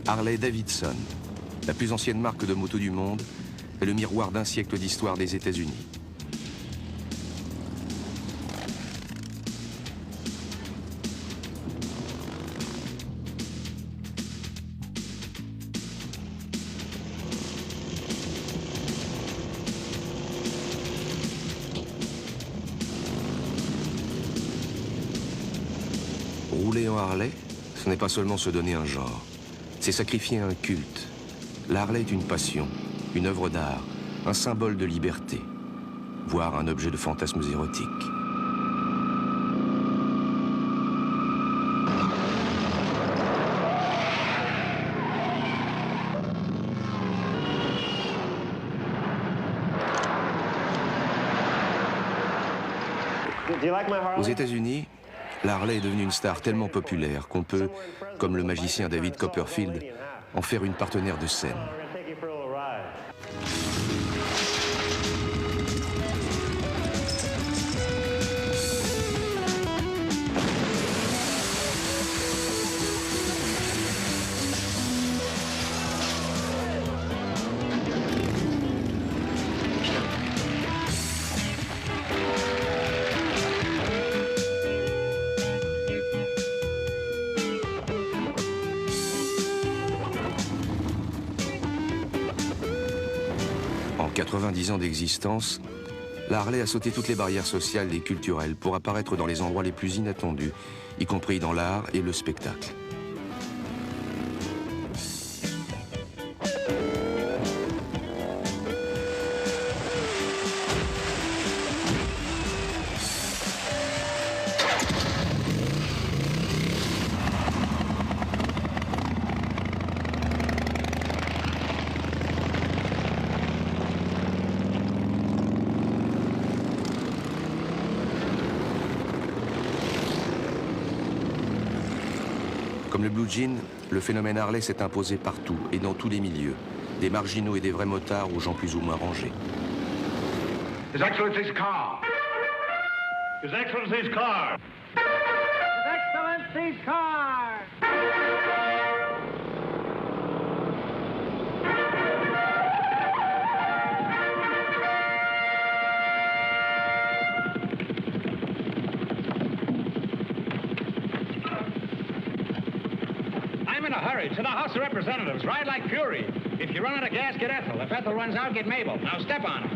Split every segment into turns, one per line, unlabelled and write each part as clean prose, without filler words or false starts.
Harley-Davidson, la plus ancienne marque de moto du monde, est le miroir d'un siècle d'histoire des États-Unis. Rouler en Harley, ce n'est pas seulement se donner un genre, c'est sacrifier un culte. La Harley est une passion, une œuvre d'art, un symbole de liberté, voire un objet de fantasmes érotiques. Aux États-Unis, la Harley est devenue une star tellement populaire qu'on peut, comme le magicien David Copperfield, en faire une partenaire de scène. En 90 ans d'existence, la Harley a sauté toutes les barrières sociales et culturelles pour apparaître dans les endroits les plus inattendus, y compris dans l'art et le spectacle. Comme le Blue Jean, le phénomène Harley s'est imposé partout et dans tous les milieux, des marginaux et des vrais motards aux gens plus ou moins rangés.
His Excellency's car! His Excellency's car!
His Excellency's car!
I'm in a hurry. To the House of Representatives. Ride like fury. If you run out of gas, get Ethel. If Ethel runs out, get Mabel. Now step on it.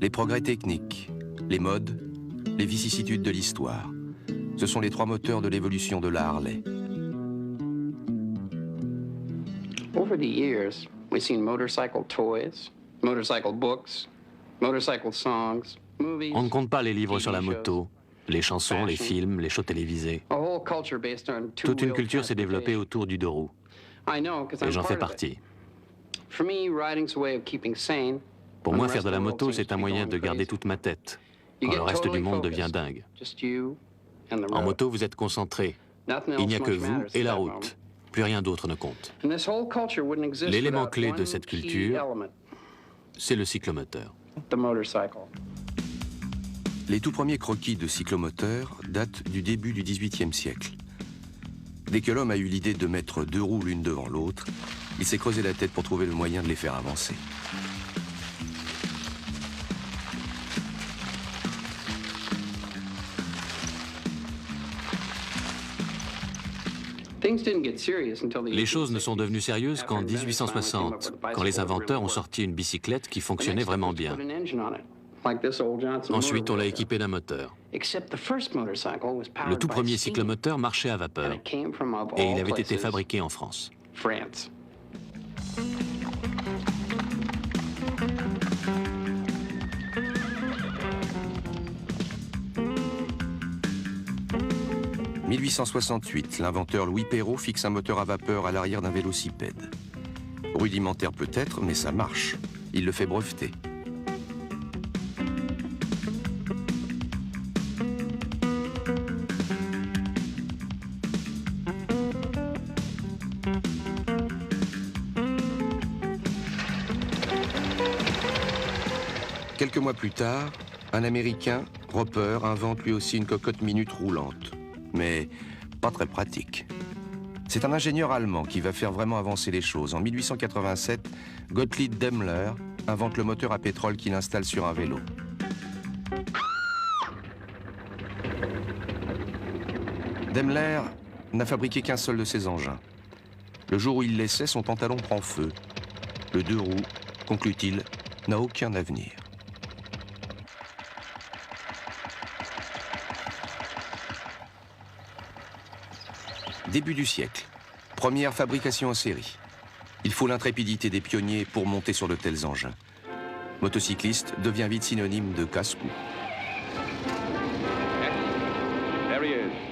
Les progrès techniques, les modes, les vicissitudes de l'histoire. Ce sont les trois moteurs de l'évolution de la Harley.
Over the years, we've seen motorcycle toys, motorcycle books, motorcycle songs, movies.
On ne compte pas les livres sur la moto, les chansons, les films, les shows télévisés.
A whole culture based on
Toute une
two-wheel
culture s'est développée
transportation.
autour du deux roues.
I know, 'cause
Et
I'm
j'en fais
part of it.
partie.
For me, riding's a way of keeping sane.
Pour
when
moi,
the
faire
rest
de
of
la
the world
moto,
seems
c'est
to
un
be
moyen
going
de garder
crazy.
toute ma tête,
You
quand
get
le reste du
totally
monde devient
focused.
dingue.
Just you and the
En
road.
moto, vous êtes concentré.
Nothing
Il n'y a
else
que
much
vous
matters
et
at
la
that
route.
moment.
Plus rien d'autre ne compte.
And this whole culture wouldn't exist
L'élément
without
clé de
one
cette
key
culture,
element,
c'est le cyclomoteur.
the motorcycle.
Les tout premiers croquis de cyclomoteurs datent du début du XVIIIe siècle. Dès que l'homme a eu l'idée de mettre deux roues l'une devant l'autre, il s'est creusé la tête pour trouver le moyen de les faire avancer.
Les choses ne sont devenues sérieuses qu'en 1860, quand les inventeurs ont sorti une bicyclette qui fonctionnait vraiment bien. Ensuite, on l'a équipée d'un moteur. Le tout premier cyclomoteur marchait à vapeur et il avait été fabriqué en France.
France.
1868, l'inventeur Louis Perrault fixe un moteur à vapeur à l'arrière d'un vélocipède. Rudimentaire peut-être, mais ça marche. Il le fait breveter. Quelques mois plus tard, un Américain, Roper invente lui aussi une cocotte minute roulante, mais pas très pratique. C'est un ingénieur allemand qui va faire vraiment avancer les choses. En 1887, Gottlieb Daimler invente le moteur à pétrole qu'il installe sur un vélo. Daimler n'a fabriqué qu'un seul de ces engins. Le jour où il l'essaie, son pantalon prend feu. Le deux roues, conclut-il, n'a aucun avenir. Début du siècle. Première fabrication en série. Il faut l'intrépidité des pionniers pour monter sur de tels engins. Motocycliste devient vite synonyme de casse-cou.
There he is.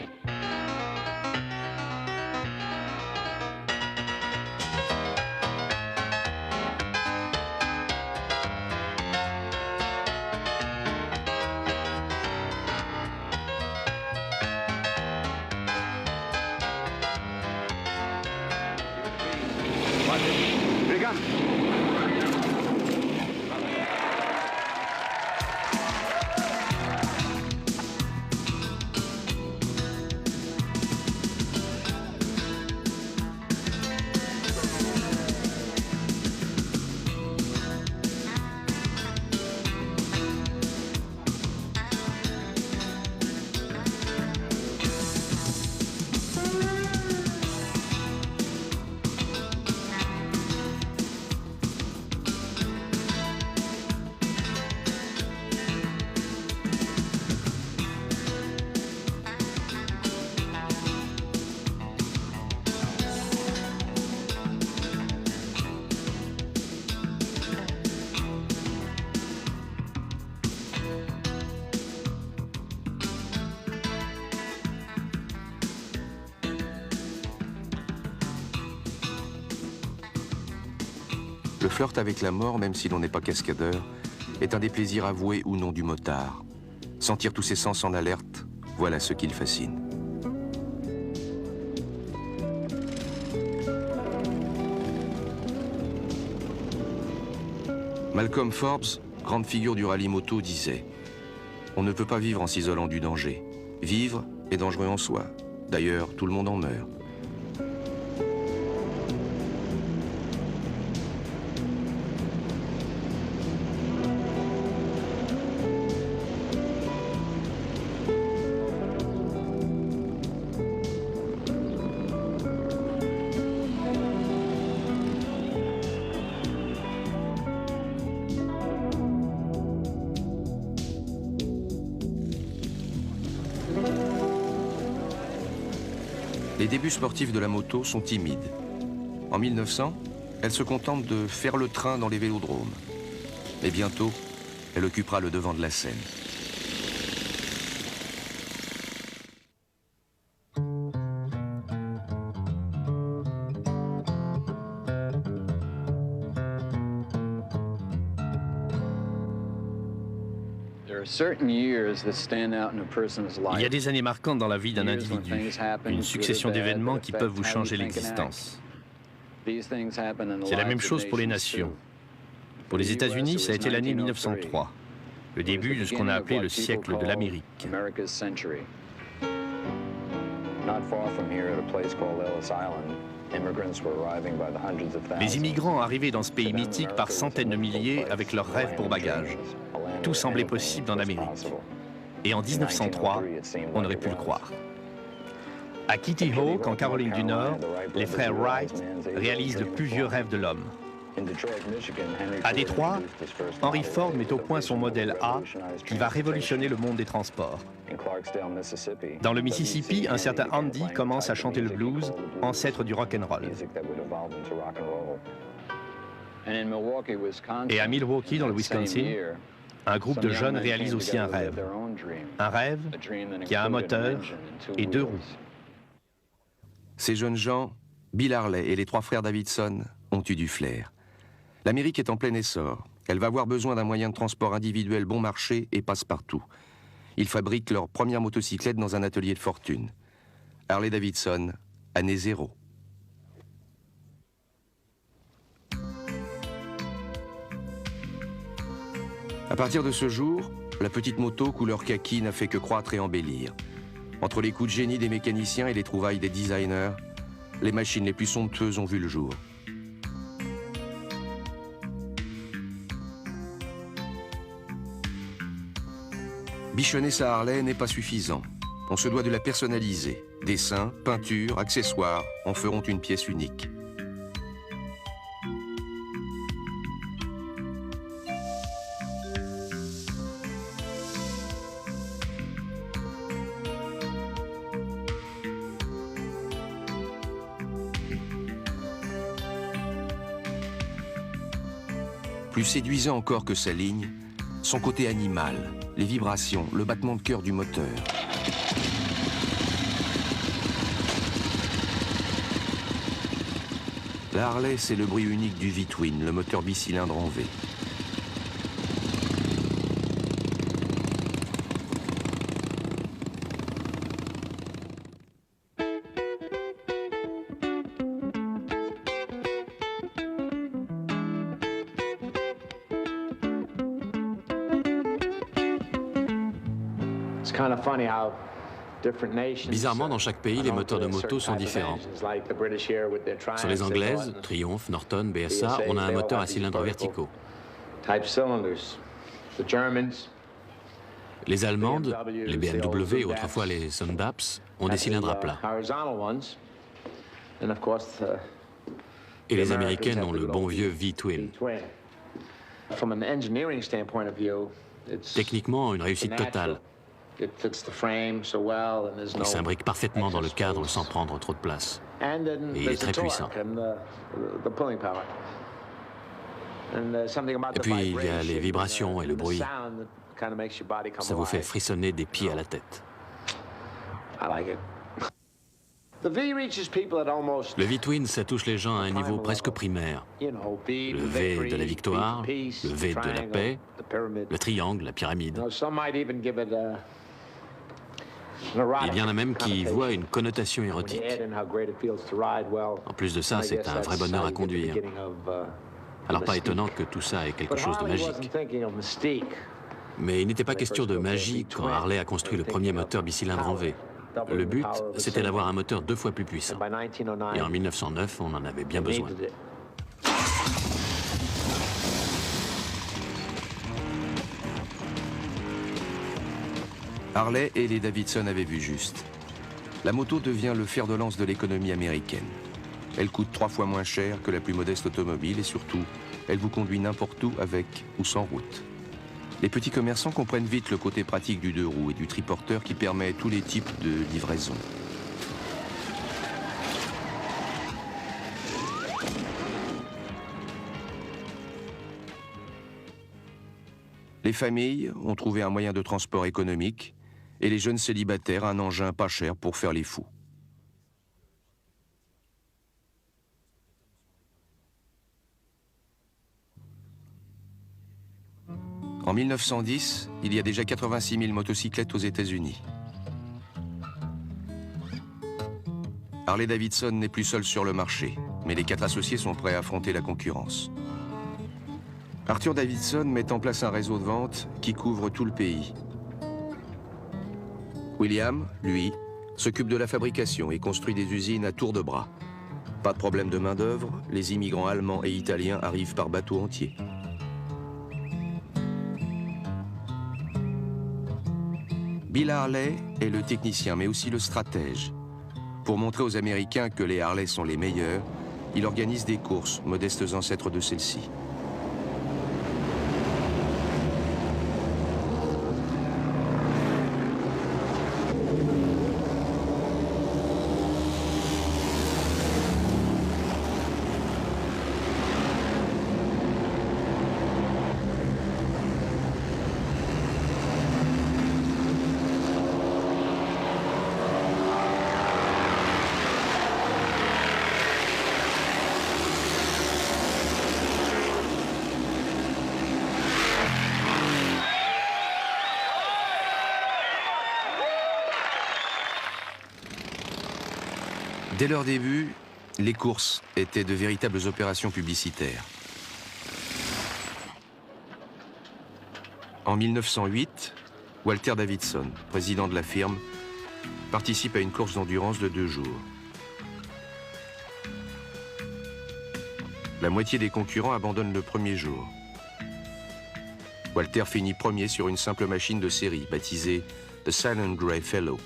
Le flirt avec la mort, même si l'on n'est pas cascadeur, est un des plaisirs avoués ou non du motard. Sentir tous ses sens en alerte, voilà ce qui le fascine. Malcolm Forbes, grande figure du rallye moto, disait « On ne peut pas vivre en s'isolant du danger. Vivre est dangereux en soi. D'ailleurs, tout le monde en meurt. » Les débuts sportifs de la moto sont timides. En 1900, elle se contente de faire le train dans les vélodromes. Mais bientôt, elle occupera le devant de la scène.
Il y a des années marquantes dans la vie d'un individu, une succession d'événements qui peuvent vous changer l'existence. C'est la même chose pour les nations. Pour les États-Unis, ça a été l'année 1903, le début de ce qu'on a appelé le siècle de l'Amérique. Les immigrants arrivaient dans ce pays mythique par centaines de milliers avec leurs rêves pour bagages. Tout semblait possible en Amérique. Et en 1903, on aurait pu le croire. À Kitty Hawk, en Caroline du Nord, les frères Wright réalisent le plus vieux rêve de l'homme. À Détroit, Henry Ford met au point son modèle A qui va révolutionner le monde des transports. Dans le Mississippi, un certain Andy commence à chanter le blues, ancêtre du rock'n'roll. Et à Milwaukee, dans le Wisconsin, un groupe de jeunes réalise aussi un rêve. Un rêve qui a un moteur et deux roues.
Ces jeunes gens, Bill Harley et les trois frères Davidson, ont eu du flair. L'Amérique est en plein essor. Elle va avoir besoin d'un moyen de transport individuel bon marché et passe-partout. Ils fabriquent leur première motocyclette dans un atelier de fortune. Harley Davidson, année 0. À partir de ce jour, la petite moto couleur kaki n'a fait que croître et embellir. Entre les coups de génie des mécaniciens et les trouvailles des designers, les machines les plus somptueuses ont vu le jour. Bichonner sa Harley n'est pas suffisant. On se doit de la personnaliser. Dessins, peintures, accessoires en feront une pièce unique. Plus séduisant encore que sa ligne, son côté animal, les vibrations, le battement de cœur du moteur. La Harley, c'est le bruit unique du V-Twin, le moteur bicylindre en V.
Bizarrement, dans chaque pays, les moteurs de moto sont différents. Sur les anglaises, Triumph, Norton, BSA, on a un moteur à cylindres verticaux. Les allemandes, les BMW et autrefois les Sondaps, ont des cylindres à plat. Et les américaines ont le bon vieux V-Twin. Techniquement, une réussite totale. Il s'imbrique parfaitement dans le cadre sans prendre trop de place. Et il est très puissant. Et puis il y a les vibrations et le bruit. Ça vous fait frissonner des pieds à la tête. Le V-Twin, ça touche les gens à un niveau presque primaire. Le V de la victoire, le V de la paix, le triangle, la pyramide. Il y en a même qui voient une connotation érotique. En plus de ça, c'est un vrai bonheur à conduire. Alors pas étonnant que tout ça ait quelque chose de magique. Mais il n'était pas question de magie quand Harley a construit le premier moteur bicylindre en V. Le but, c'était d'avoir un moteur 2 fois plus puissant. Et en 1909, on en avait bien besoin.
Harley et les Davidson avaient vu juste. La moto devient le fer de lance de l'économie américaine. Elle coûte 3 fois moins cher que la plus modeste automobile et surtout, elle vous conduit n'importe où avec ou sans route. Les petits commerçants comprennent vite le côté pratique du 2 roues et du triporteur qui permet tous les types de livraison. Les familles ont trouvé un moyen de transport économique et les jeunes célibataires un engin pas cher pour faire les fous. En 1910, il y a déjà 86 000 motocyclettes aux États-Unis. Harley-Davidson n'est plus seul sur le marché, mais les 4 associés sont prêts à affronter la concurrence. Arthur Davidson met en place un réseau de vente qui couvre tout le pays. William, lui, s'occupe de la fabrication et construit des usines à tour de bras. Pas de problème de main-d'œuvre, les immigrants allemands et italiens arrivent par bateau entier. Bill Harley est le technicien, mais aussi le stratège. Pour montrer aux Américains que les Harley sont les meilleurs, il organise des courses, modestes ancêtres de celles-ci. Dès leur début, les courses étaient de véritables opérations publicitaires. En 1908, Walter Davidson, président de la firme, participe à une course d'endurance de 2 jours. La moitié des concurrents abandonnent le premier jour. Walter finit premier sur une simple machine de série, baptisée The Silent Grey Fellow.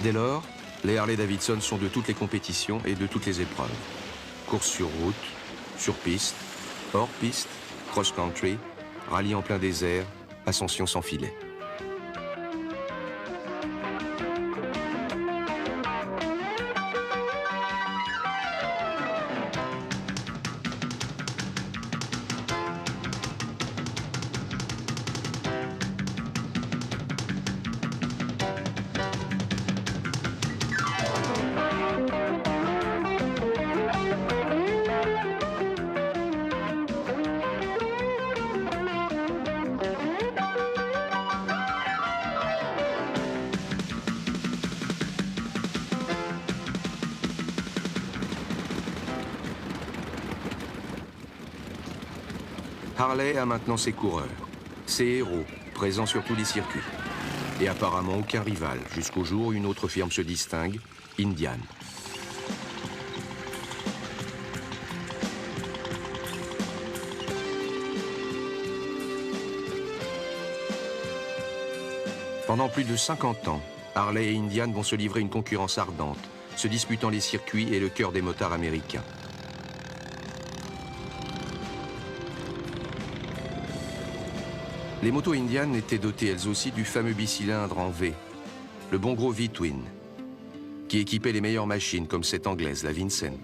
Dès lors, les Harley-Davidson sont de toutes les compétitions et de toutes les épreuves. Course sur route, sur piste, hors piste, cross-country, rallye en plein désert, ascension sans filet. Harley a maintenant ses coureurs, ses héros, présents sur tous les circuits. Et apparemment aucun rival, jusqu'au jour où une autre firme se distingue, Indian. Pendant plus de 50 ans, Harley et Indian vont se livrer une concurrence ardente, se disputant les circuits et le cœur des motards américains. Les motos Indian étaient dotées elles aussi du fameux bicylindre en V, le bon gros V-Twin, qui équipait les meilleures machines comme cette anglaise, la Vincent.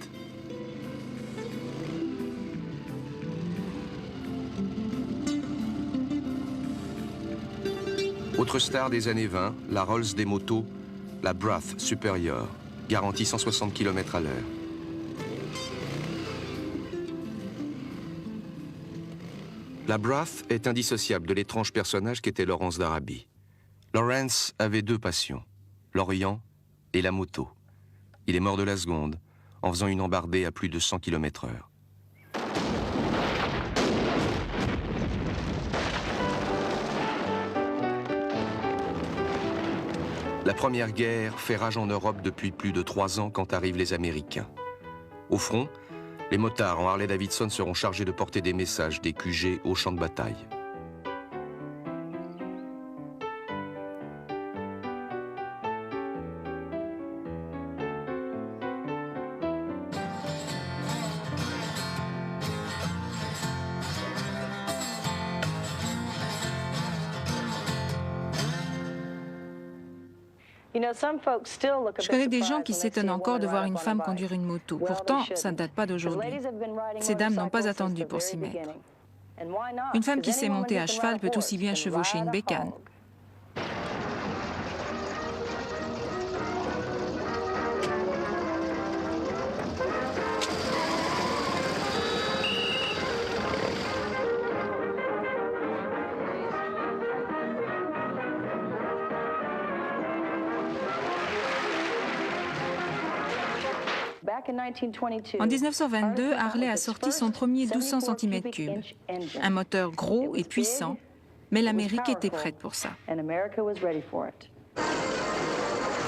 Autre star des années 20, la Rolls des motos, la Brath Superior, garantie 160 km à l'heure. La Brath est indissociable de l'étrange personnage qu'était Lawrence d'Arabie. Lawrence avait 2 passions, l'Orient et la moto. Il est mort de la seconde, en faisant une embardée à plus de 100 km/h. La Première Guerre fait rage en Europe depuis plus de 3 ans quand arrivent les Américains. Au front, les motards en Harley-Davidson seront chargés de porter des messages des QG au champ de bataille.
Je connais des gens qui s'étonnent encore de voir une femme conduire une moto. Pourtant, ça ne date pas d'aujourd'hui. Ces dames n'ont pas attendu pour s'y mettre. Une femme qui sait monter à cheval peut aussi bien chevaucher une bécane. En 1922, Harley a sorti son premier 1200 cm3, un moteur gros et puissant, mais l'Amérique était prête pour ça.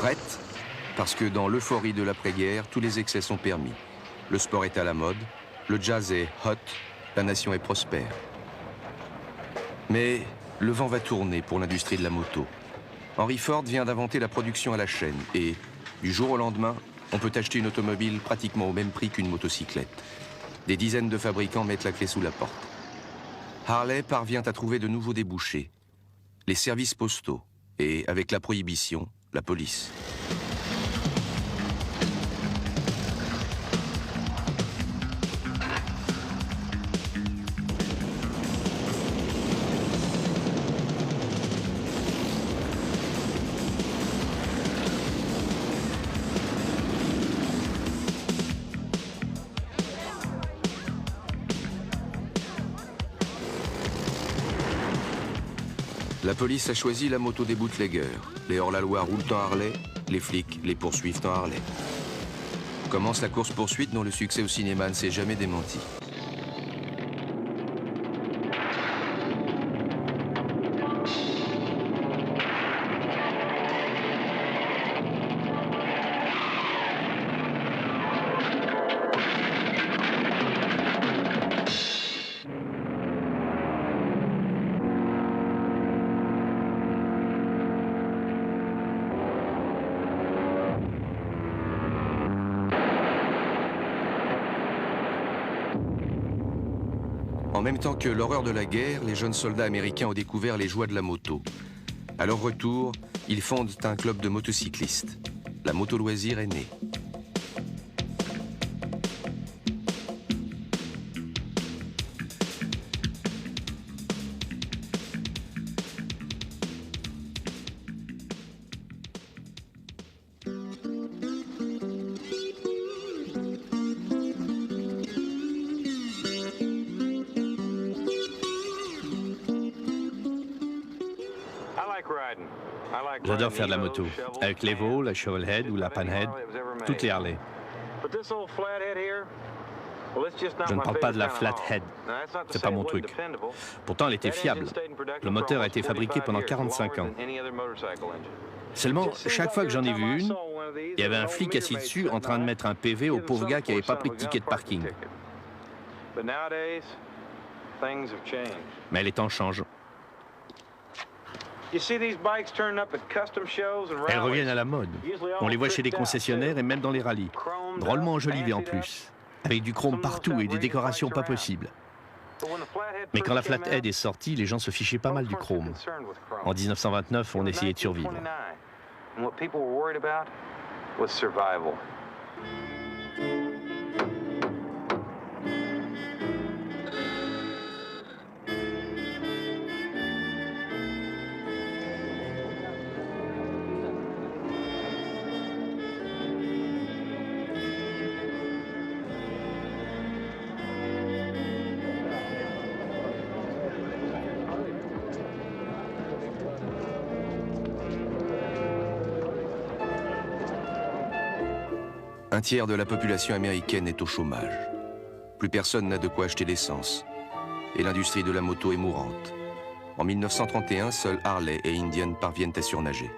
Prête, parce que dans l'euphorie de l'après-guerre, tous les excès sont permis. Le sport est à la mode, le jazz est hot, la nation est prospère. Mais le vent va tourner pour l'industrie de la moto. Henry Ford vient d'inventer la production à la chaîne et, du jour au lendemain, on peut acheter une automobile pratiquement au même prix qu'une motocyclette. Des dizaines de fabricants mettent la clé sous la porte. Harley parvient à trouver de nouveaux débouchés. Les services postaux et, avec la prohibition, la police. La police a choisi la moto des bootleggers. Les hors-la-loi roulent en Harley, les flics les poursuivent en Harley. Commence la course-poursuite dont le succès au cinéma ne s'est jamais démenti. En même temps que l'horreur de la guerre, les jeunes soldats américains ont découvert les joies de la moto. À leur retour, ils fondent un club de motocyclistes. La moto loisir est née.
J'adore faire de la moto, avec l'Evo, la Shovelhead ou la Panhead, toutes les Harley. Je ne parle pas de la Flathead, c'est pas mon truc. Pourtant, elle était fiable. Le moteur a été fabriqué pendant 45 ans. Seulement, chaque fois que j'en ai vu une, il y avait un flic assis dessus en train de mettre un PV au pauvre gars qui n'avait pas pris de ticket de parking. Mais les temps changent. Elles reviennent à la mode. On les voit chez les concessionnaires et même dans les rallyes. Drôlement enjolivées en plus, avec du chrome partout et des décorations pas possibles. Mais quand la Flathead est sortie, les gens se fichaient pas mal du chrome. En 1929, on essayait de survivre.
Un tiers de la population américaine est au chômage. Plus personne n'a de quoi acheter l'essence. Et l'industrie de la moto est mourante. En 1931, seuls Harley et Indian parviennent à surnager.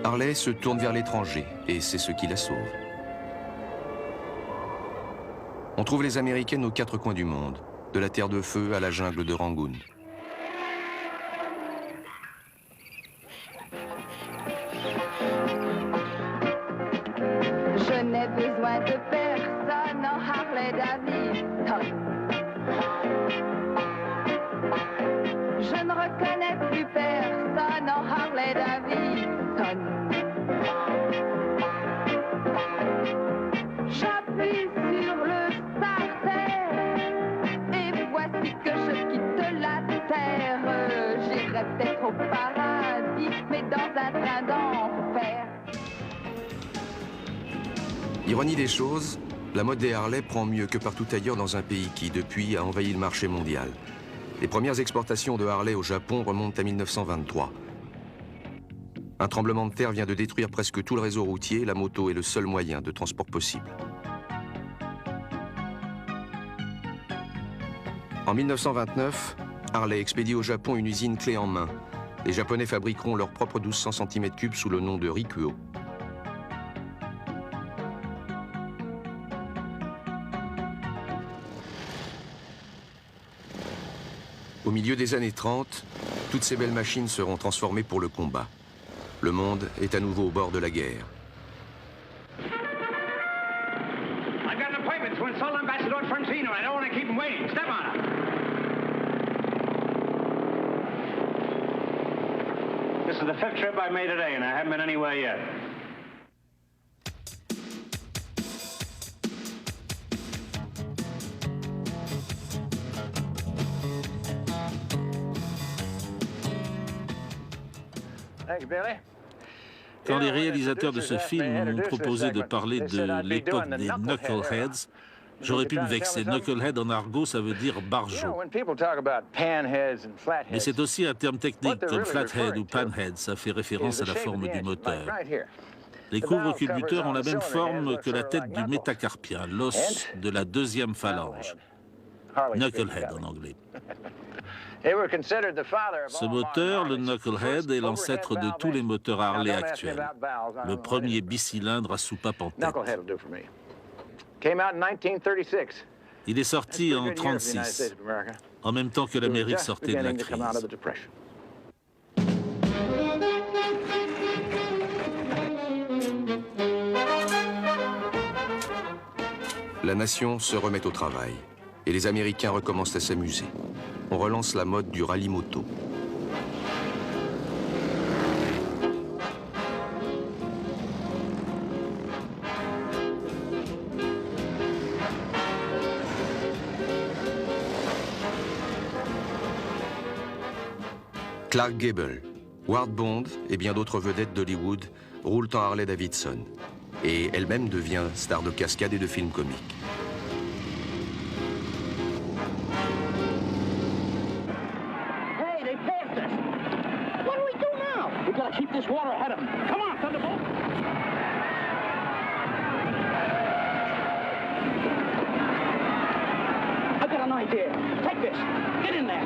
Harley se tourne vers l'étranger et c'est ce qui la sauve. On trouve les Américaines aux quatre coins du monde, de la Terre de Feu à la jungle de Rangoon.
Je n'ai besoin de personne en Harley Davidson. Je ne reconnais plus personne en Harley Davidson. J'appuie sur le starter et voici que je quitte la terre. J'irai peut-être au paradis, mais dans un train d'enfer.
Ironie des choses, la mode des Harley prend mieux que partout ailleurs dans un pays qui, depuis, a envahi le marché mondial. Les premières exportations de Harley au Japon remontent à 1923. Un tremblement de terre vient de détruire presque tout le réseau routier, la moto est le seul moyen de transport possible. En 1929, Harley expédie au Japon une usine clé en main. Les Japonais fabriqueront leur propre 1200 cm3 sous le nom de Rikuo. Au milieu des années 30, toutes ces belles machines seront transformées pour le combat. Le monde est à nouveau au bord de la guerre.
I've got an appointment to insult Ambassador Francino. I don't want to keep him waiting. Step on him. This is the 5th trip I've made today, and I haven't been anywhere yet.
Quand les réalisateurs de ce film m'ont proposé de parler de l'époque des Knuckleheads, J'aurais pu me vexer. Knucklehead en argot, ça veut dire barjot. Mais c'est aussi un terme technique comme flathead ou panhead. Ça fait référence à la forme du moteur. Les couvre-culbuteurs ont la même forme que la tête du métacarpien, l'os de la deuxième phalange. Knucklehead en anglais. Ce moteur, le Knucklehead, est l'ancêtre de tous les moteurs Harley actuels. Le premier bicylindre à soupape en tête. Il est sorti en 1936, en même temps que l'Amérique sortait de la crise.
La nation se remet au travail et les Américains recommencent à s'amuser. On relance la mode du rallye moto. Clark Gable, Ward Bond et bien d'autres vedettes d'Hollywood roulent en Harley-Davidson. Et elle-même devient star de cascade et de films comiques.
Hey, they passed us. What do we do now? We gotta keep this water ahead of them. Come on, Thunderbolt. I've got an idea. Take this. Get in there.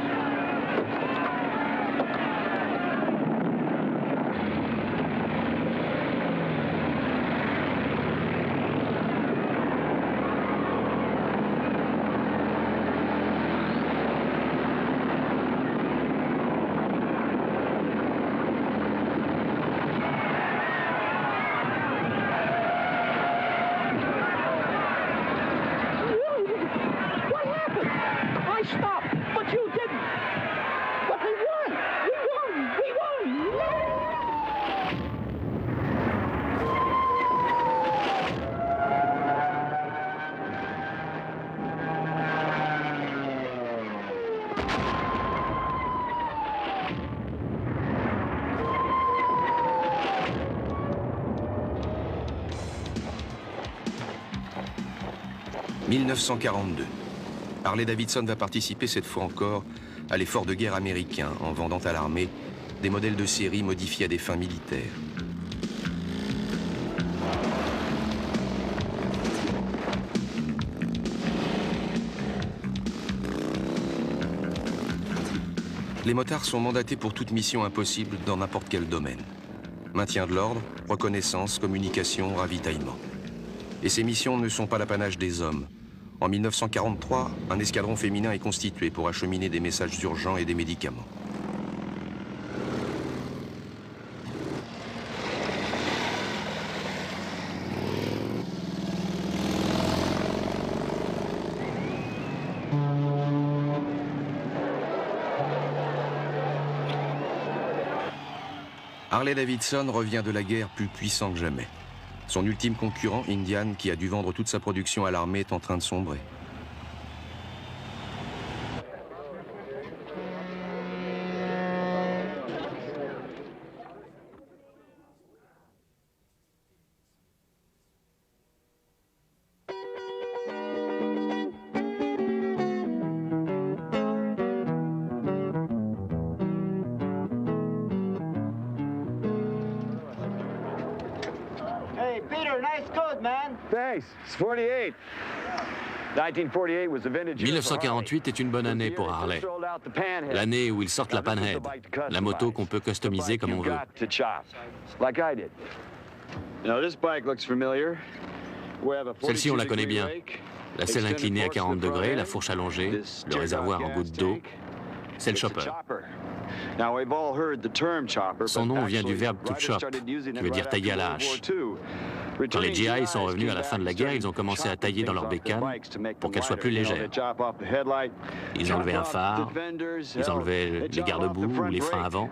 1942. Harley-Davidson va participer cette fois encore à l'effort de guerre américain en vendant à l'armée des modèles de série modifiés à des fins militaires. Les motards sont mandatés pour toute mission impossible dans n'importe quel domaine. Maintien de l'ordre, reconnaissance, communication, ravitaillement. Et ces missions ne sont pas l'apanage des hommes. En 1943, un escadron féminin est constitué pour acheminer des messages urgents et des médicaments. Harley-Davidson revient de la guerre plus puissant que jamais. Son ultime concurrent, Indian, qui a dû vendre toute sa production à l'armée, est en train de sombrer.
Thanks. It's 48.
1948 est une bonne année pour Harley. L'année où ils sortent la Panhead, la moto qu'on peut customiser comme on veut. Celle-ci, on la connaît bien. La selle inclinée à 40 degrés, la fourche allongée, le réservoir en gouttes d'eau. C'est le chopper. Son nom vient du verbe to chop, qui veut dire tailler à la hache. Quand les GI sont revenus à la fin de la guerre, ils ont commencé à tailler dans leurs bécanes pour qu'elles soient plus légères. Ils enlevaient un phare, ils enlevaient les garde-boue ou les freins avant.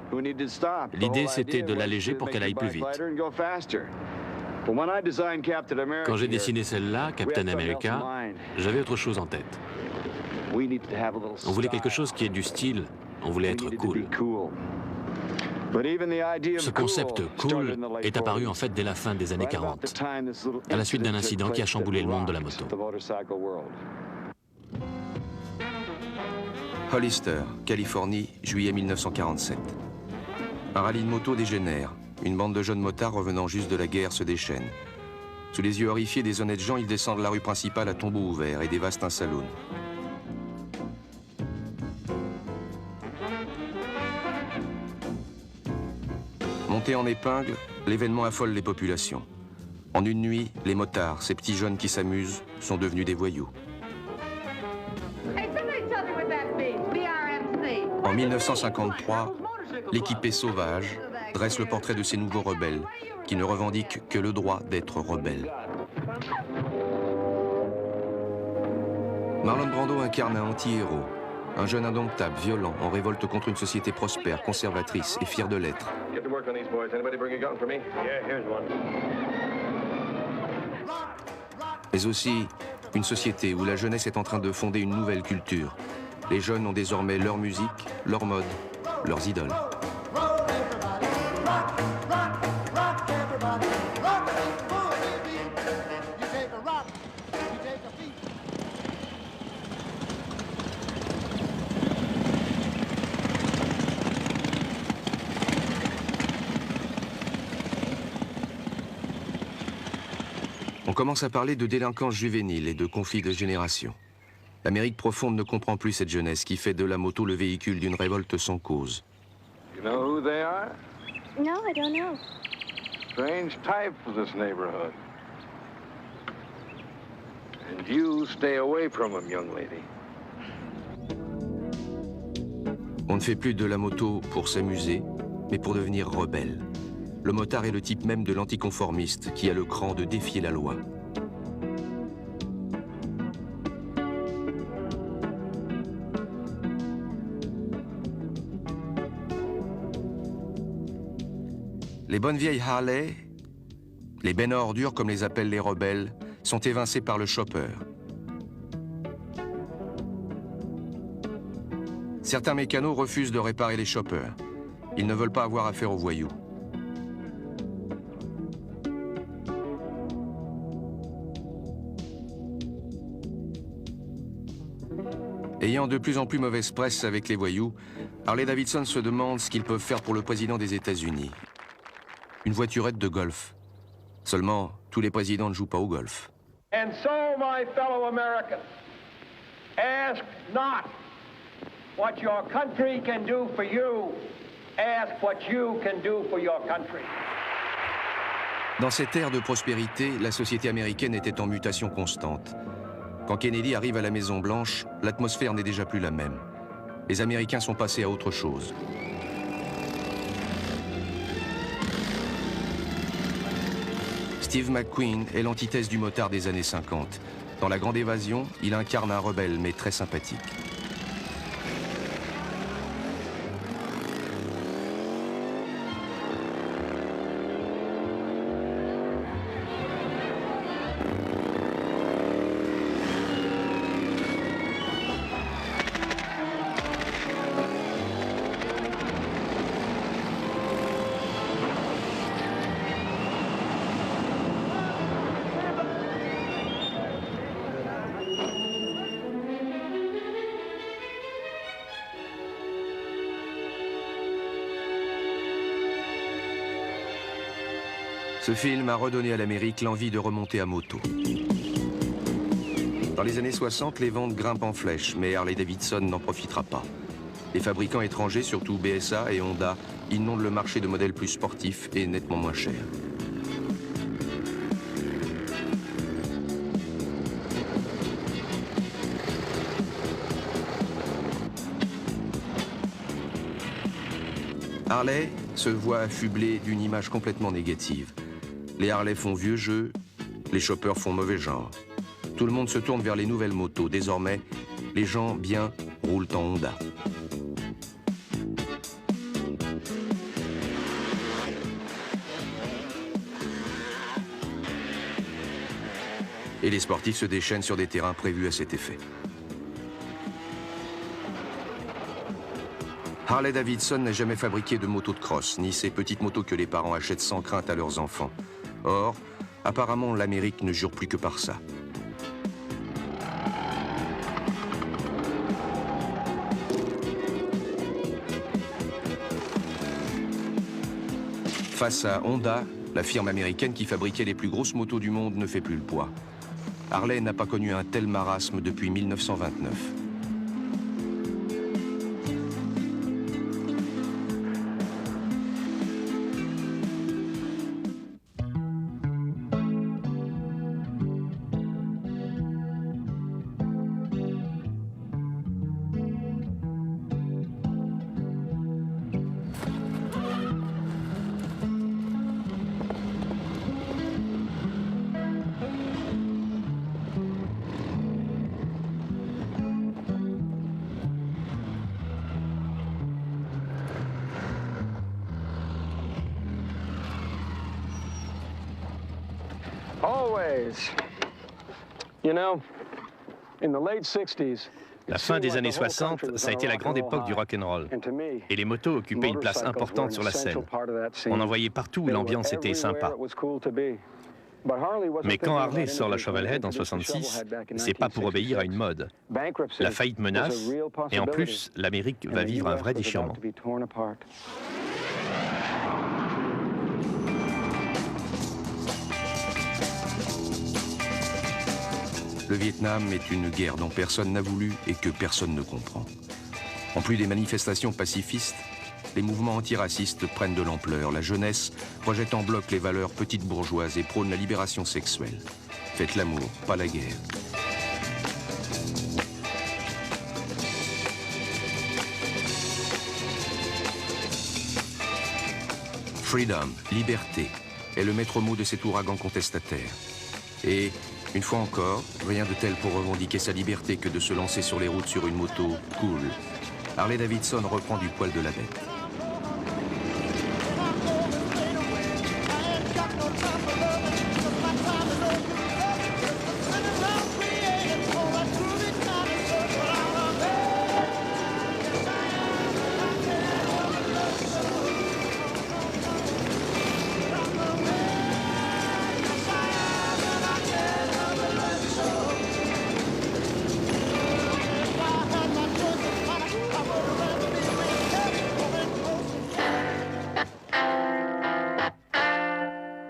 L'idée, c'était de l'alléger pour qu'elle aille plus vite. Quand j'ai dessiné celle-là, Captain America, j'avais autre chose en tête. On voulait quelque chose qui ait du style, on voulait être cool. Ce concept cool est apparu en fait dès la fin des années 40, à la suite d'un incident qui a chamboulé le monde de la moto.
Hollister, Californie, juillet 1947. Un rallye de moto dégénère. Une bande de jeunes motards revenant juste de la guerre se déchaîne. Sous les yeux horrifiés des honnêtes gens, ils descendent la rue principale à tombeau ouvert et dévastent un saloon. Monté en épingle, l'événement affole les populations. En une nuit, les motards, ces petits jeunes qui s'amusent, sont devenus des voyous. En 1953, l'équipée sauvage dresse le portrait de ces nouveaux rebelles qui ne revendiquent que le droit d'être rebelles. Marlon Brando incarne un anti-héros, un jeune indomptable, violent, en révolte contre une société prospère, conservatrice et fière de l'être. Mais aussi une société où la jeunesse est en train de fonder une nouvelle culture. Les jeunes ont désormais leur musique, leur mode, leurs idoles. On commence à parler de délinquance juvénile et de conflits de génération. L'Amérique profonde ne comprend plus cette jeunesse qui fait de la moto le véhicule d'une révolte sans cause.
You know who they are?
No, I don't know.
Strange type of this neighborhood. And you stay away from them, young lady.
On ne fait plus de la moto pour s'amuser, mais pour devenir rebelle. Le motard est le type même de l'anticonformiste qui a le cran de défier la loi. Les bonnes vieilles Harley, les bennes à ordures comme les appellent les rebelles, sont évincées par le chopper. Certains mécanos refusent de réparer les choppers. Ils ne veulent pas avoir affaire aux voyous. Ayant de plus en plus mauvaise presse avec les voyous, Harley-Davidson se demande ce qu'ils peuvent faire pour le président des États-Unis. Une voiturette de golf. Seulement, tous les présidents ne jouent pas au golf.
And so, my fellow Americans, ask not what your country can do for you. Ask what you can do for your country.
Dans cette ère de prospérité, la société américaine était en mutation constante. Quand Kennedy arrive à la Maison-Blanche, l'atmosphère n'est déjà plus la même. Les Américains sont passés à autre chose. Steve McQueen est l'antithèse du motard des années 50. Dans La Grande Évasion, il incarne un rebelle, mais très sympathique. Ce film a redonné à l'Amérique l'envie de remonter à moto. Dans les années 60, les ventes grimpent en flèche, mais Harley-Davidson n'en profitera pas. Les fabricants étrangers, surtout BSA et Honda, inondent le marché de modèles plus sportifs et nettement moins chers. Harley se voit affublé d'une image complètement négative. Les Harley font vieux jeu, les choppers font mauvais genre. Tout le monde se tourne vers les nouvelles motos. Désormais, les gens bien roulent en Honda. Et les sportifs se déchaînent sur des terrains prévus à cet effet. Harley-Davidson n'a jamais fabriqué de moto de cross, ni ces petites motos que les parents achètent sans crainte à leurs enfants. Or, apparemment, l'Amérique ne jure plus que par ça. Face à Honda, la firme américaine qui fabriquait les plus grosses motos du monde ne fait plus le poids. Harley n'a pas connu un tel marasme depuis 1929.
La fin des années 60, ça a été la grande époque du rock'n'roll. Et les motos occupaient une place importante sur la scène. On en voyait partout où l'ambiance était sympa. Mais quand Harley sort la Shovelhead en 66, c'est pas pour obéir à une mode. La faillite menace, et en plus, l'Amérique va vivre un vrai déchirement.
Le Vietnam est une guerre dont personne n'a voulu et que personne ne comprend. En plus des manifestations pacifistes, les mouvements antiracistes prennent de l'ampleur. La jeunesse rejette en bloc les valeurs petites bourgeoises et prône la libération sexuelle. Faites l'amour, pas la guerre. Freedom, liberté, est le maître mot de cet ouragan contestataire. Et, une fois encore, rien de tel pour revendiquer sa liberté que de se lancer sur les routes sur une moto cool. Harley-Davidson reprend du poil de la bête.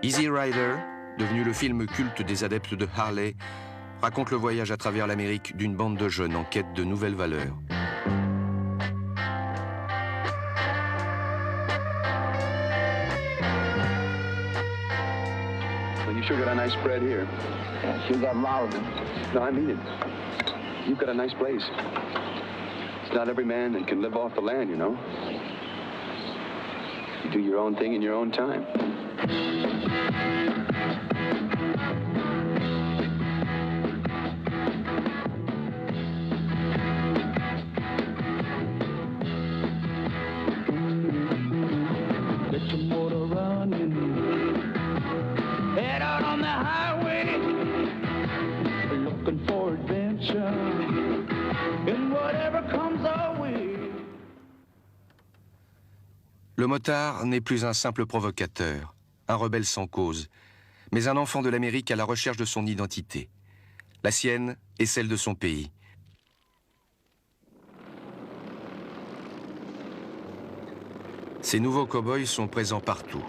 Easy Rider, devenu le film culte des adeptes de Harley, raconte le voyage à travers l'Amérique d'une bande de jeunes en quête de nouvelles valeurs.
Well, you sure got a nice spread here.
Yeah, sure got Marvin.
No, I mean it. You've got a nice place. It's not every man that can live off the land, you know. You do your own thing in your own time.
Get your motor running. Head out on the highway. Looking for adventure. And whatever comes our way.
Le motard n'est plus un simple provocateur, un rebelle sans cause, mais un enfant de l'Amérique à la recherche de son identité. La sienne et celle de son pays. Ces nouveaux cow-boys sont présents partout,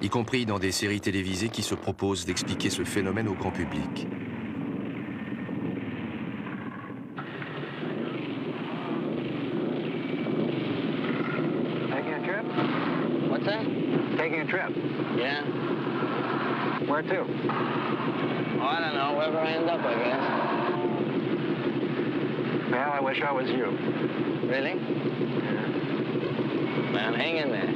y compris dans des séries télévisées qui se proposent d'expliquer ce phénomène au grand public.
Taking a trip?
Yeah.
Where to?
Oh, I don't know. Wherever I end up, I guess.
Well, I wish I was you.
Really? Yeah. Man, hang in there.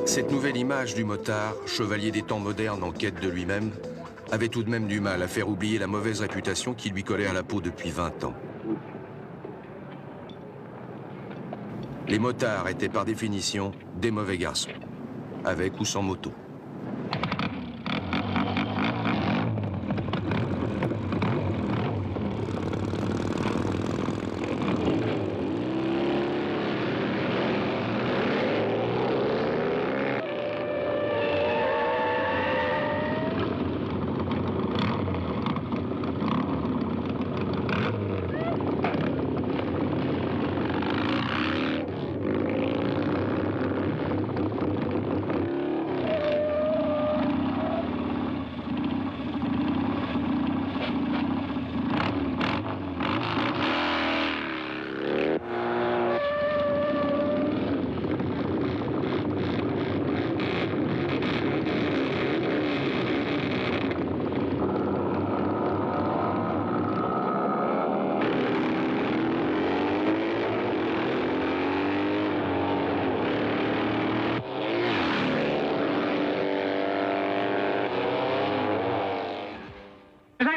Cette nouvelle image du motard, chevalier des temps modernes en quête de lui-même, avait tout de même du mal à faire oublier la mauvaise réputation qui lui collait à la peau depuis 20 ans. Les motards étaient par définition des mauvais garçons, avec ou sans moto.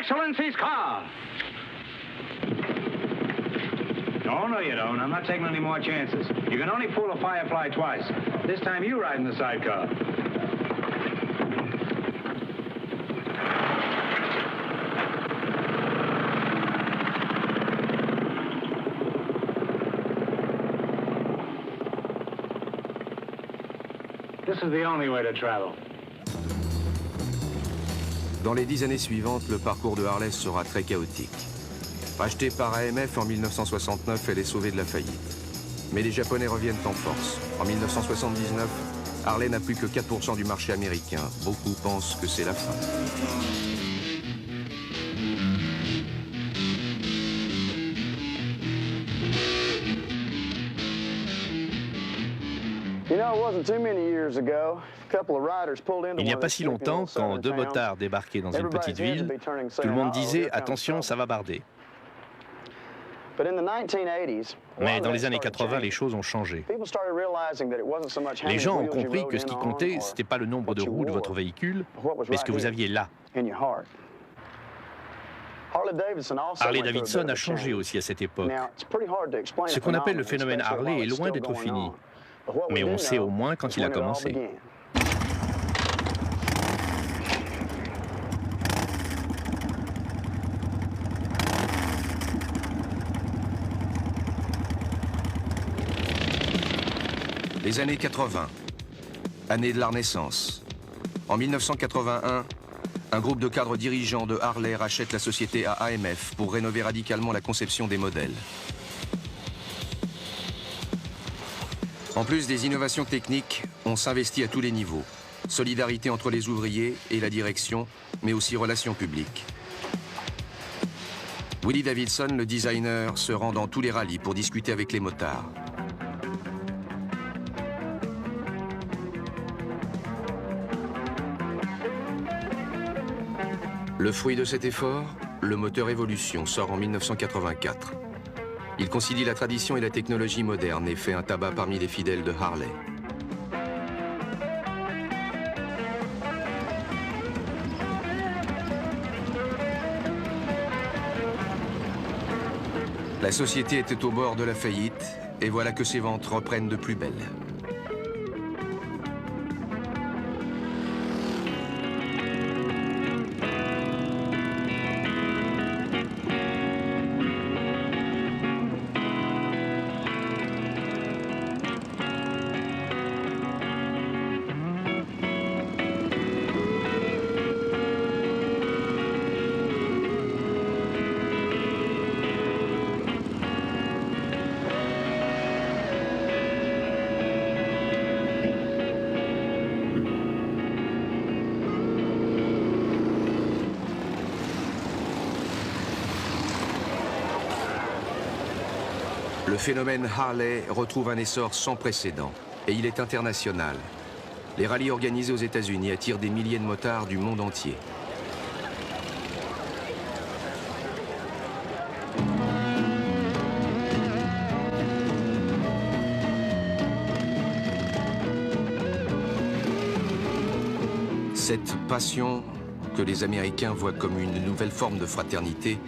Excellency's car. No, you don't. I'm not taking any more chances. You can only fool a Firefly twice. This time you ride in the sidecar. This is the only way to travel.
Dans les 10 années suivantes, le parcours de Harley sera très chaotique. Rachetée par AMF en 1969, elle est sauvée de la faillite. Mais les Japonais reviennent en force. En 1979, Harley n'a plus que 4% du marché américain. Beaucoup pensent que c'est la fin.
Il n'y a pas si longtemps, quand deux motards débarquaient dans une petite ville, tout le monde disait « Attention, ça va barder ». Mais dans les années 80, les choses ont changé. Les gens ont compris que ce qui comptait, ce n'était pas le nombre de roues de votre véhicule, mais ce que vous aviez là. Harley-Davidson a changé aussi à cette époque. Ce qu'on appelle le phénomène Harley est loin d'être fini. Mais on sait au moins quand il a commencé.
Les années 80, année de la Renaissance. En 1981, un groupe de cadres dirigeants de Harley rachète la société à AMF pour rénover radicalement la conception des modèles. En plus des innovations techniques, on s'investit à tous les niveaux. Solidarité entre les ouvriers et la direction, mais aussi relations publiques. Willie Davidson, le designer, se rend dans tous les rallyes pour discuter avec les motards. Le fruit de cet effort, le moteur Evolution sort en 1984. Il concilie la tradition et la technologie moderne et fait un tabac parmi les fidèles de Harley. La société était au bord de la faillite et voilà que ses ventes reprennent de plus belle. Le phénomène Harley retrouve un essor sans précédent et il est international. Les rallyes organisés aux États-Unis attirent des milliers de motards du monde entier. Cette passion, que les Américains voient comme une nouvelle forme de fraternité,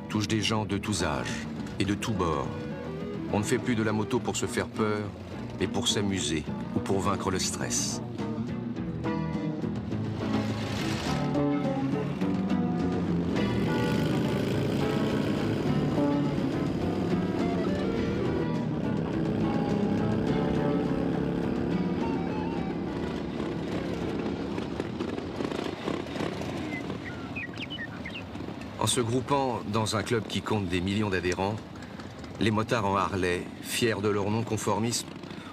touche des gens de tous âges et de tous bords. On ne fait plus de la moto pour se faire peur, mais pour s'amuser ou pour vaincre le stress. En se groupant dans un club qui compte des millions d'adhérents, les motards en Harley, fiers de leur non-conformisme,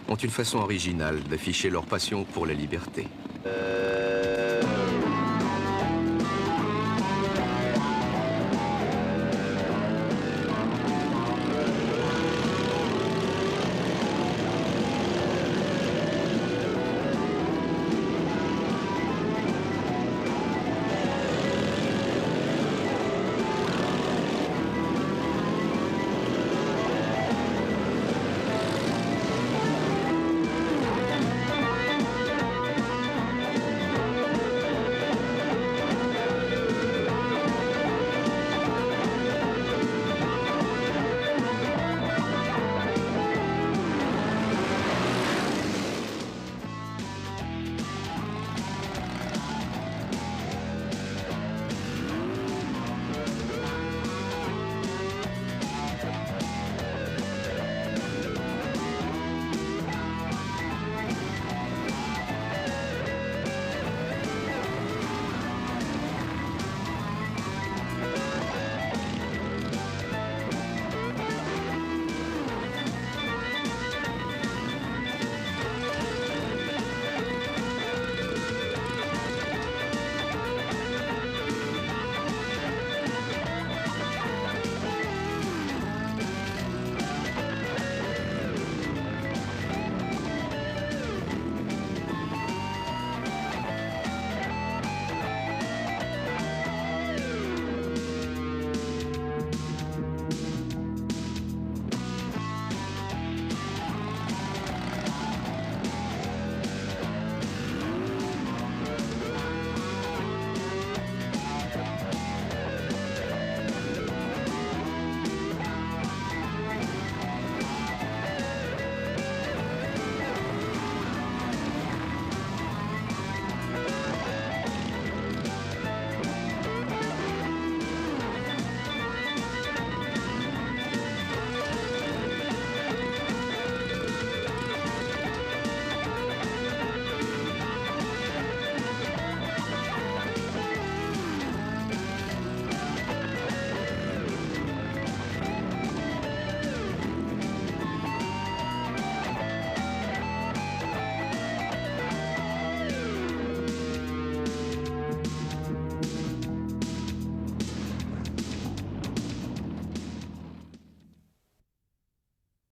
ont une façon originale d'afficher leur passion pour la liberté.